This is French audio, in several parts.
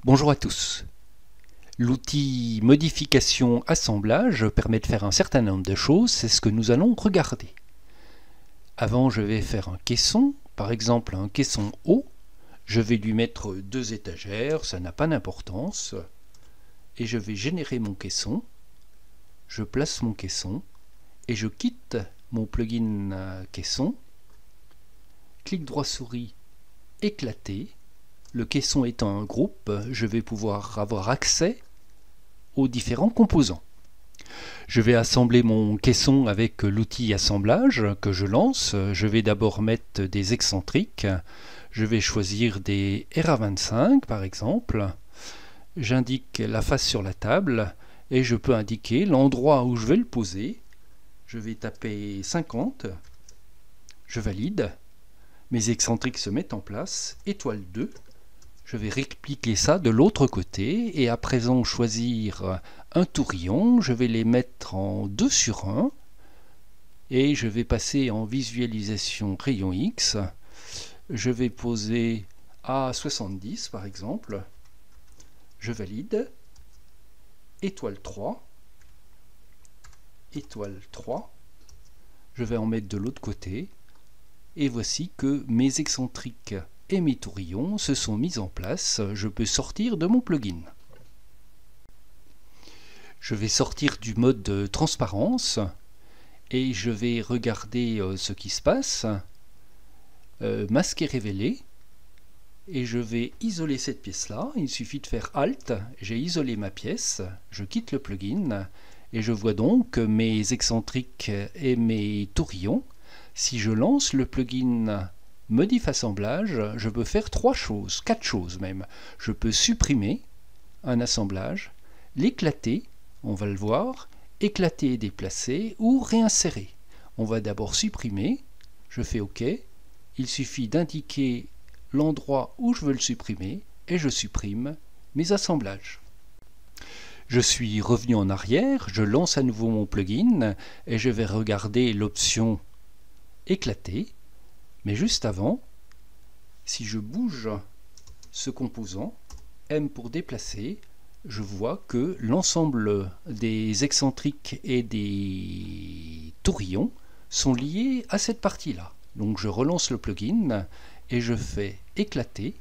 Bonjour à tous. L'outil modification assemblage permet de faire un certain nombre de choses, c'est ce que nous allons regarder. Avant, je vais faire un caisson, par exemple un caisson haut. Je vais lui mettre 2 étagères, ça n'a pas d'importance. Et je vais générer mon caisson. Je place mon caisson et je quitte mon plugin caisson. Clic droit souris, éclater. Le caisson étant un groupe, je vais pouvoir avoir accès aux différents composants. Je vais assembler mon caisson avec l'outil assemblage que je lance. Je vais d'abord mettre des excentriques. Je vais choisir des RA25 par exemple. J'indique la face sur la table et je peux indiquer l'endroit où je vais le poser. Je vais taper 50. Je valide. Mes excentriques se mettent en place. Étoile 2. Je vais répliquer ça de l'autre côté et à présent choisir un tourillon. Je vais les mettre en 2 sur 1 et je vais passer en visualisation rayon X. Je vais poser à 70 par exemple. Je valide. Étoile 3. Étoile 3. Je vais en mettre de l'autre côté. Et voici que mes excentriques et mes tourillons se sont mis en place. Je peux sortir de mon plugin. Je vais sortir du mode transparence et je vais regarder ce qui se passe. Masquer révéler. Et je vais isoler cette pièce-là. Il suffit de faire Alt. J'ai isolé ma pièce. Je quitte le plugin et je vois donc mes excentriques et mes tourillons. Si je lance le plugin Modif assemblage, je peux faire 3 choses, 4 choses même. Je peux supprimer un assemblage, l'éclater, on va le voir, éclater et déplacer ou réinsérer. On va d'abord supprimer, je fais OK, il suffit d'indiquer l'endroit où je veux le supprimer et je supprime mes assemblages. Je suis revenu en arrière, je lance à nouveau mon plugin et je vais regarder l'option éclater. Mais juste avant, si je bouge ce composant, M pour déplacer, je vois que l'ensemble des excentriques et des tourillons sont liés à cette partie-là. Donc je relance le plugin et je fais éclater.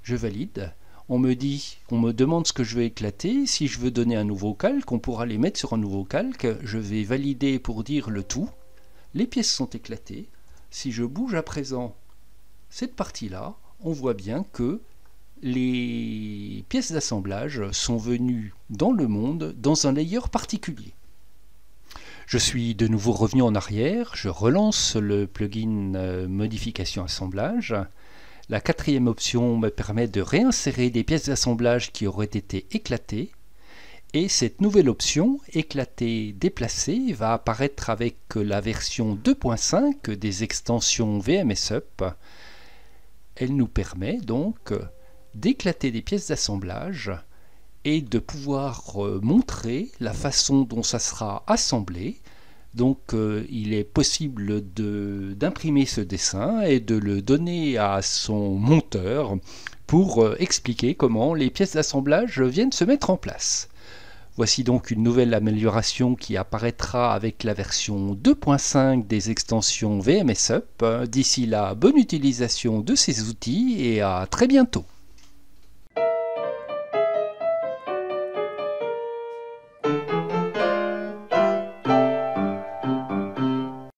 Je valide. On me demande ce que je veux éclater. Si je veux donner un nouveau calque, on pourra les mettre sur un nouveau calque. Je vais valider pour dire le tout. Les pièces sont éclatées. Si je bouge à présent cette partie-là, on voit bien que les pièces d'assemblage sont venues dans le monde dans un layer particulier. Je suis de nouveau revenu en arrière, je relance le plugin modification assemblage. La 4e option me permet de réinsérer des pièces d'assemblage qui auraient été éclatées. Et cette nouvelle option, éclater, déplacer, va apparaître avec la version 2.5 des extensions VMSUP. Elle nous permet donc d'éclater des pièces d'assemblage et de pouvoir montrer la façon dont ça sera assemblé. Donc il est possible d'imprimer ce dessin et de le donner à son monteur pour expliquer comment les pièces d'assemblage viennent se mettre en place. Voici donc une nouvelle amélioration qui apparaîtra avec la version 2.5 des extensions VMSUP. D'ici là, bonne utilisation de ces outils et à très bientôt.